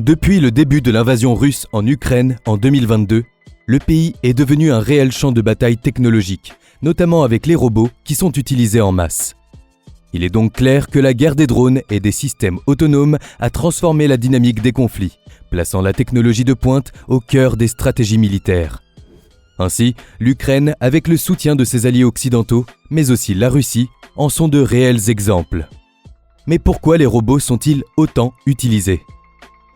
Depuis le début de l'invasion russe en Ukraine en 2022, le pays est devenu un réel champ de bataille technologique, notamment avec les robots qui sont utilisés en masse. Il est donc clair que la guerre des drones et des systèmes autonomes a transformé la dynamique des conflits, plaçant la technologie de pointe au cœur des stratégies militaires. Ainsi, l'Ukraine, avec le soutien de ses alliés occidentaux, mais aussi la Russie, en sont de réels exemples. Mais pourquoi les robots sont-ils autant utilisés ?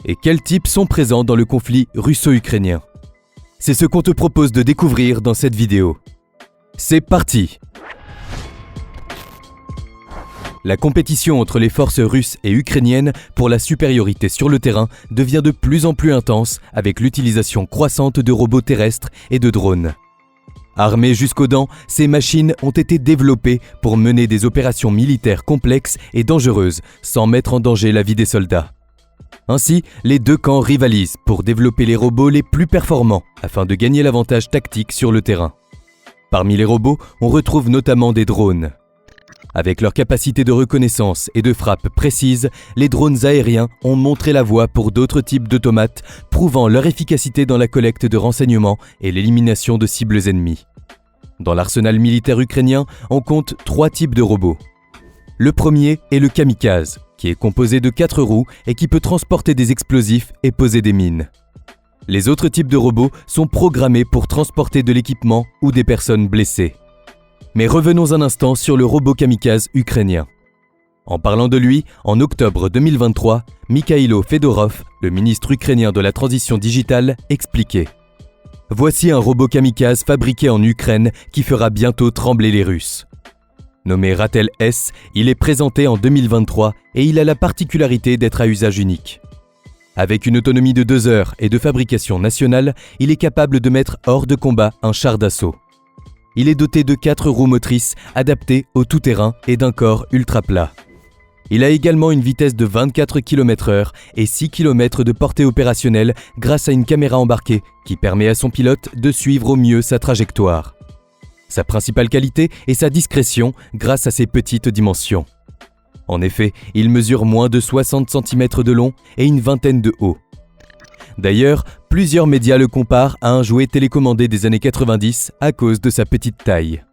Et quels types sont présents dans le conflit russo-ukrainien ? C'est ce qu'on te propose de découvrir dans cette vidéo. C'est parti ! La compétition entre les forces russes et ukrainiennes pour la supériorité sur le terrain devient de plus en plus intense avec l'utilisation croissante de robots terrestres et de drones. Armées jusqu'aux dents, ces machines ont été développées pour mener des opérations militaires complexes et dangereuses sans mettre en danger la vie des soldats. Ainsi, les deux camps rivalisent pour développer les robots les plus performants afin de gagner l'avantage tactique sur le terrain. Parmi les robots, on retrouve notamment des drones. Avec leur capacité de reconnaissance et de frappe précise, les drones aériens ont montré la voie pour d'autres types d'automates, prouvant leur efficacité dans la collecte de renseignements et l'élimination de cibles ennemies. Dans l'arsenal militaire ukrainien, on compte 3 types de robots. Le premier est le kamikaze, qui est composé de 4 roues et qui peut transporter des explosifs et poser des mines. Les autres types de robots sont programmés pour transporter de l'équipement ou des personnes blessées. Mais revenons un instant sur le robot kamikaze ukrainien. En parlant de lui, en octobre 2023, Mikhailo Fedorov, le ministre ukrainien de la transition digitale, expliquait « Voici un robot kamikaze fabriqué en Ukraine qui fera bientôt trembler les Russes. » Nommé Ratel S, il est présenté en 2023 et il a la particularité d'être à usage unique. Avec une autonomie de 2 heures et de fabrication nationale, il est capable de mettre hors de combat un char d'assaut. Il est doté de 4 roues motrices adaptées au tout-terrain et d'un corps ultra plat. Il a également une vitesse de 24 km/h et 6 km de portée opérationnelle grâce à une caméra embarquée qui permet à son pilote de suivre au mieux sa trajectoire. Sa principale qualité est sa discrétion grâce à ses petites dimensions. En effet, il mesure moins de 60 cm de long et une vingtaine de haut. D'ailleurs, plusieurs médias le comparent à un jouet télécommandé des années 90 à cause de sa petite taille.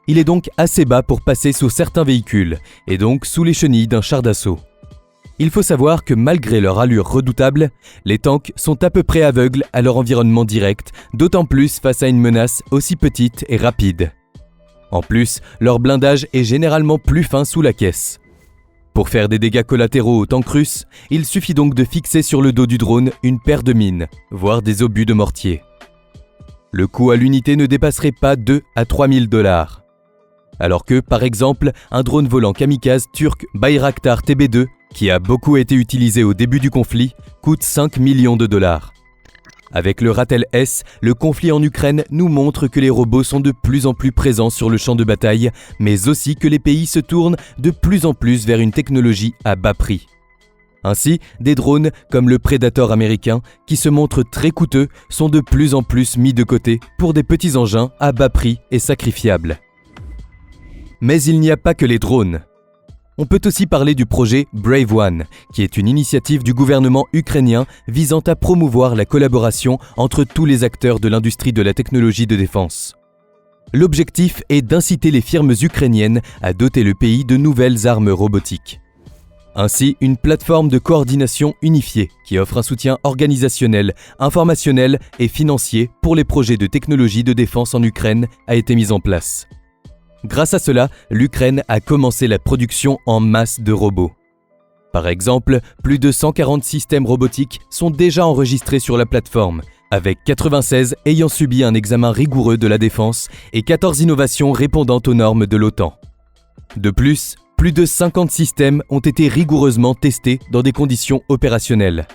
Il est donc assez bas pour passer sous certains véhicules, et donc sous les chenilles d'un char d'assaut. Il faut savoir que malgré leur allure redoutable, les tanks sont à peu près aveugles à leur environnement direct, d'autant plus face à une menace aussi petite et rapide. En plus, leur blindage est généralement plus fin sous la caisse. Pour faire des dégâts collatéraux aux tanks russes, il suffit donc de fixer sur le dos du drone une paire de mines, voire des obus de mortier. Le coût à l'unité ne dépasserait pas 2 à 3 000 $. Alors que, par exemple, un drone volant kamikaze turc Bayraktar TB2, qui a beaucoup été utilisé au début du conflit, coûte 5 millions de $. Avec le Ratel S, le conflit en Ukraine nous montre que les robots sont de plus en plus présents sur le champ de bataille, mais aussi que les pays se tournent de plus en plus vers une technologie à bas prix. Ainsi, des drones comme le Predator américain, qui se montrent très coûteux, sont de plus en plus mis de côté pour des petits engins à bas prix et sacrifiables. Mais il n'y a pas que les drones. On peut aussi parler du projet Brave One, qui est une initiative du gouvernement ukrainien visant à promouvoir la collaboration entre tous les acteurs de l'industrie de la technologie de défense. L'objectif est d'inciter les firmes ukrainiennes à doter le pays de nouvelles armes robotiques. Ainsi, une plateforme de coordination unifiée qui offre un soutien organisationnel, informationnel et financier pour les projets de technologie de défense en Ukraine a été mise en place. Grâce à cela, l'Ukraine a commencé la production en masse de robots. Par exemple, plus de 140 systèmes robotiques sont déjà enregistrés sur la plateforme, avec 96 ayant subi un examen rigoureux de la défense et 14 innovations répondant aux normes de l'OTAN. De plus de 50 systèmes ont été rigoureusement testés dans des conditions opérationnelles.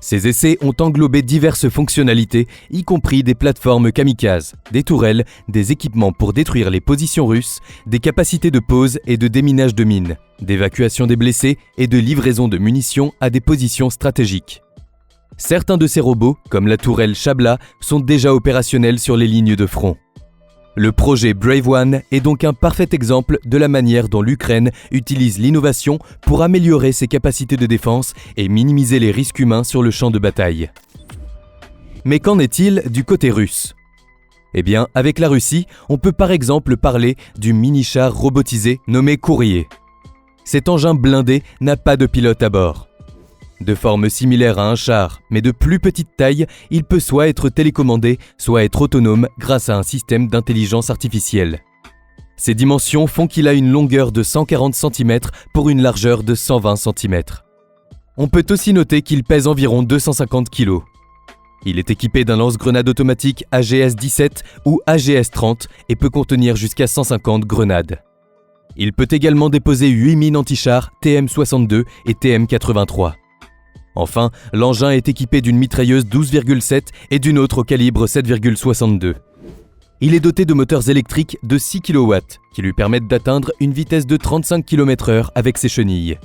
Ces essais ont englobé diverses fonctionnalités, y compris des plateformes kamikazes, des tourelles, des équipements pour détruire les positions russes, des capacités de pose et de déminage de mines, d'évacuation des blessés et de livraison de munitions à des positions stratégiques. Certains de ces robots, comme la tourelle Shabla, sont déjà opérationnels sur les lignes de front. Le projet Brave One est donc un parfait exemple de la manière dont l'Ukraine utilise l'innovation pour améliorer ses capacités de défense et minimiser les risques humains sur le champ de bataille. Mais qu'en est-il du côté russe ? Eh bien, avec la Russie, on peut par exemple parler du mini-char robotisé nommé Courrier. Cet engin blindé n'a pas de pilote à bord. De forme similaire à un char, mais de plus petite taille, il peut soit être télécommandé, soit être autonome grâce à un système d'intelligence artificielle. Ses dimensions font qu'il a une longueur de 140 cm pour une largeur de 120 cm. On peut aussi noter qu'il pèse environ 250 kg. Il est équipé d'un lance-grenade automatique AGS-17 ou AGS-30 et peut contenir jusqu'à 150 grenades. Il peut également déposer 8 mines anti-chars TM62 et TM83. Enfin, l'engin est équipé d'une mitrailleuse 12,7 et d'une autre au calibre 7,62. Il est doté de moteurs électriques de 6 kW qui lui permettent d'atteindre une vitesse de 35 km/h avec ses chenilles.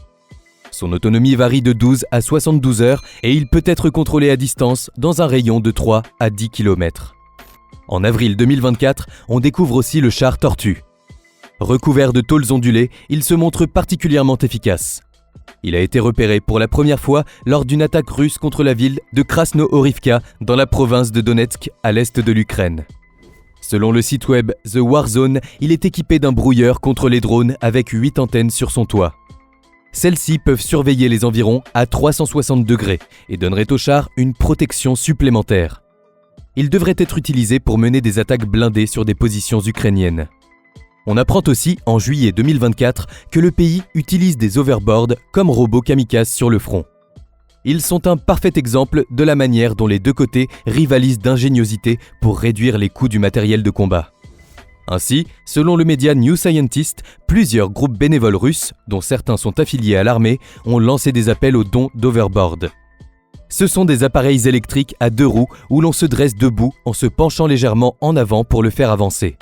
Son autonomie varie de 12 à 72 heures et il peut être contrôlé à distance dans un rayon de 3 à 10 km. En avril 2024, on découvre aussi le char Tortue. Recouvert de tôles ondulées, il se montre particulièrement efficace. Il a été repéré pour la première fois lors d'une attaque russe contre la ville de Krasno-Horivka dans la province de Donetsk à l'est de l'Ukraine. Selon le site web The Warzone, il est équipé d'un brouilleur contre les drones avec 8 antennes sur son toit. Celles-ci peuvent surveiller les environs à 360 degrés et donneraient au char une protection supplémentaire. Il devrait être utilisé pour mener des attaques blindées sur des positions ukrainiennes. On apprend aussi, en juillet 2024, que le pays utilise des overboards comme robots kamikazes sur le front. Ils sont un parfait exemple de la manière dont les deux côtés rivalisent d'ingéniosité pour réduire les coûts du matériel de combat. Ainsi, selon le média New Scientist, plusieurs groupes bénévoles russes, dont certains sont affiliés à l'armée, ont lancé des appels aux dons d'overboards. Ce sont des appareils électriques à 2 roues où l'on se dresse debout en se penchant légèrement en avant pour le faire avancer.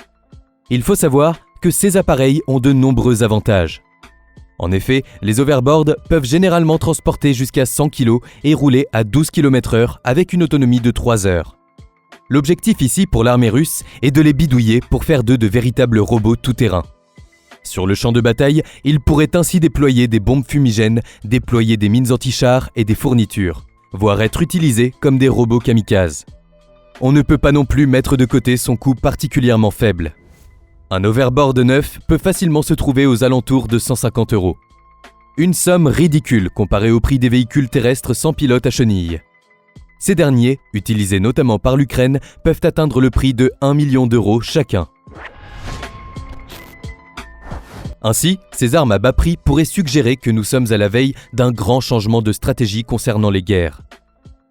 Il faut savoir que ces appareils ont de nombreux avantages. En effet, les overboards peuvent généralement transporter jusqu'à 100 kg et rouler à 12 km/h avec une autonomie de 3 heures. L'objectif ici pour l'armée russe est de les bidouiller pour faire d'eux de véritables robots tout-terrain. Sur le champ de bataille, ils pourraient ainsi déployer des bombes fumigènes, déployer des mines anti-chars et des fournitures, voire être utilisés comme des robots kamikazes. On ne peut pas non plus mettre de côté son coût particulièrement faible. Un overboard neuf peut facilement se trouver aux alentours de 150 €. Une somme ridicule comparée au prix des véhicules terrestres sans pilote à chenilles. Ces derniers, utilisés notamment par l'Ukraine, peuvent atteindre le prix de 1 million d'euros chacun. Ainsi, ces armes à bas prix pourraient suggérer que nous sommes à la veille d'un grand changement de stratégie concernant les guerres.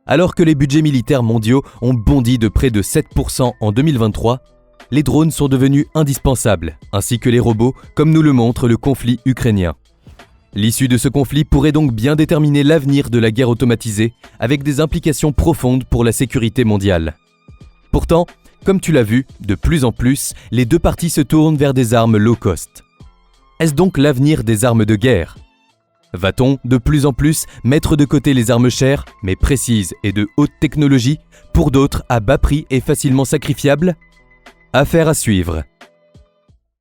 Alors que les budgets militaires mondiaux ont bondi de près de 7% en 2023, les drones sont devenus indispensables, ainsi que les robots, comme nous le montre le conflit ukrainien. L'issue de ce conflit pourrait donc bien déterminer l'avenir de la guerre automatisée, avec des implications profondes pour la sécurité mondiale. Pourtant, comme tu l'as vu, de plus en plus, les deux parties se tournent vers des armes low cost. Est-ce donc l'avenir des armes de guerre ? Va-t-on, de plus en plus, mettre de côté les armes chères, mais précises et de haute technologie, pour d'autres à bas prix et facilement sacrifiables ? Affaire à suivre.